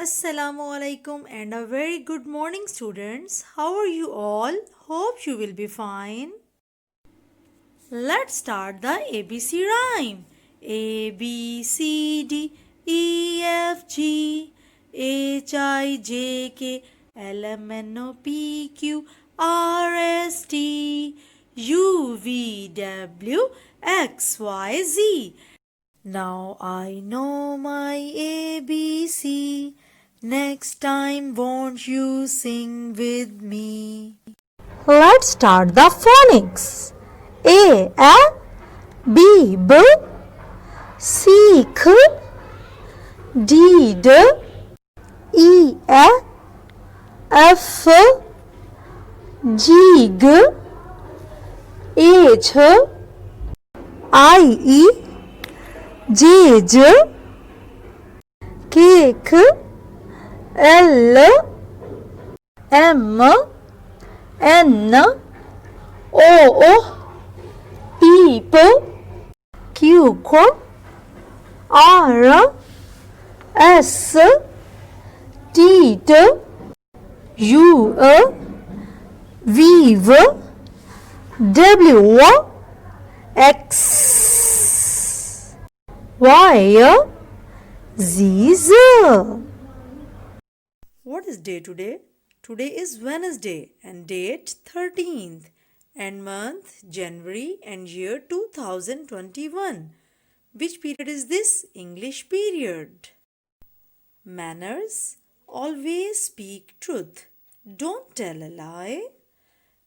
Assalamu alaikum and a very good morning, students. How are you all? Hope you will be fine. Let's start the ABC rhyme. A B C D E F G H I J K L M N O P Q R S T U V W X Y Z. Now I know my ABC. Next time, won't you sing with me? Let's start the phonics. A B B C C D D E F G G H I E J J K K L M N O P Q R S T U V W X Y Z. What is day today? Today is Wednesday and date 13th and month January and year 2021. Which period is this? English period. Manners. Always speak truth. Don't tell a lie.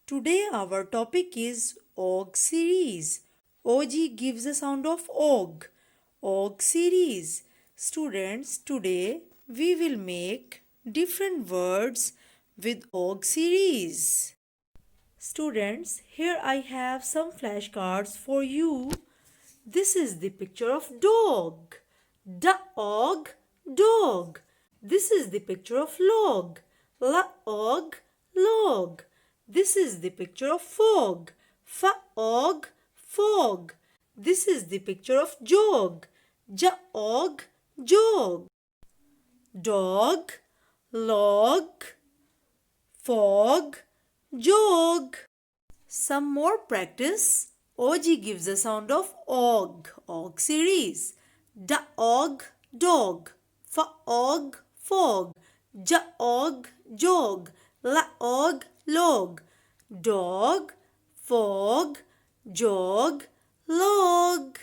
Today our topic is OG series. OG gives the sound of OG. OG series. Students, today we will make different words with OG series. Students, here I have some flashcards for you. This is the picture of dog. Dog, dog. This is the picture of log. Log, log. This is the picture of fog. Fog, fog. This is the picture of jog. Jog, jog. Dog, log, fog, jog. Some more practice. OG gives the sound of OG. OG series. Dog, dog. Fog, fog. Jog, jog. Log, log. Dog, fog, jog, log.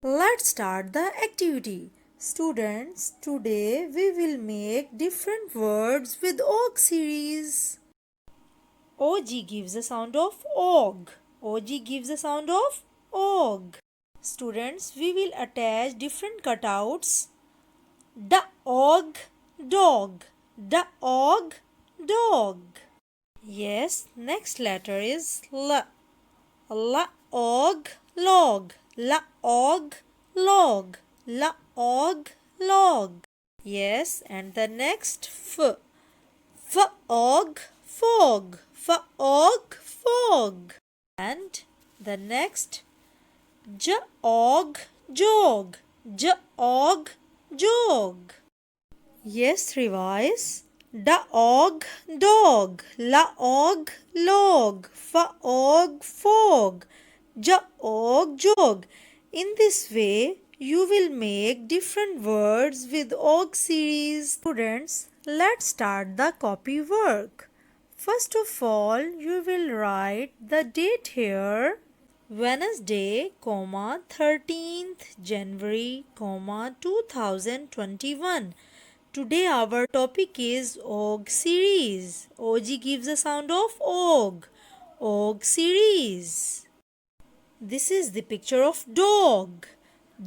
Let's start the activity. Students, today we will make different words with OG series. OG gives the sound of OG. OG gives the sound of OG. Students, we will attach different cutouts. Dog, dog. Dog, dog. Yes, next letter is L. Log, log. Log, log. Log, log. Yes, and the next F. Fog, fog. Fog, fog. And the next Jog, jog. Jog, jog. Yes, revise. Dog, dog. Log, log. Fog, fog. Jog, jog. In this way, you will make different words with OG series. Students, let's start the copy work. First of all, you will write the date here. Wednesday, 13th January, 2021. Today our topic is OG series. OG gives the sound of OG. OG series. This is the picture of dog.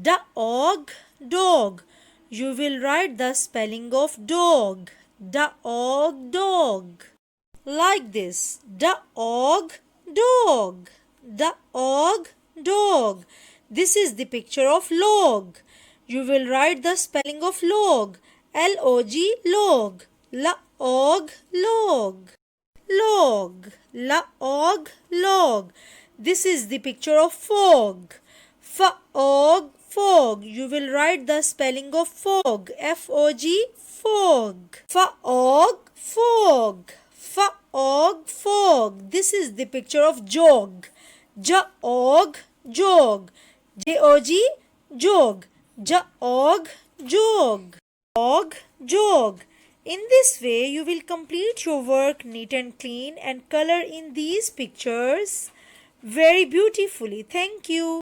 Dog, dog. You will write the spelling of dog. Dog, dog. Like this. Dog, dog. Dog, dog. This is the picture of log. You will write the spelling of log. L-O-G, log. Log, log. Log. Log, log. This is the picture of fog. Fog, Fog. You will write the spelling of fog. F-O-G, fog. F-O-G, fog. F-O-G, fog. This is the picture of jog. J-O-G, jog. J-O-G, jog. J-O-G, jog. Jog, jog. In this way, you will complete your work neat and clean and color in these pictures very beautifully. Thank you.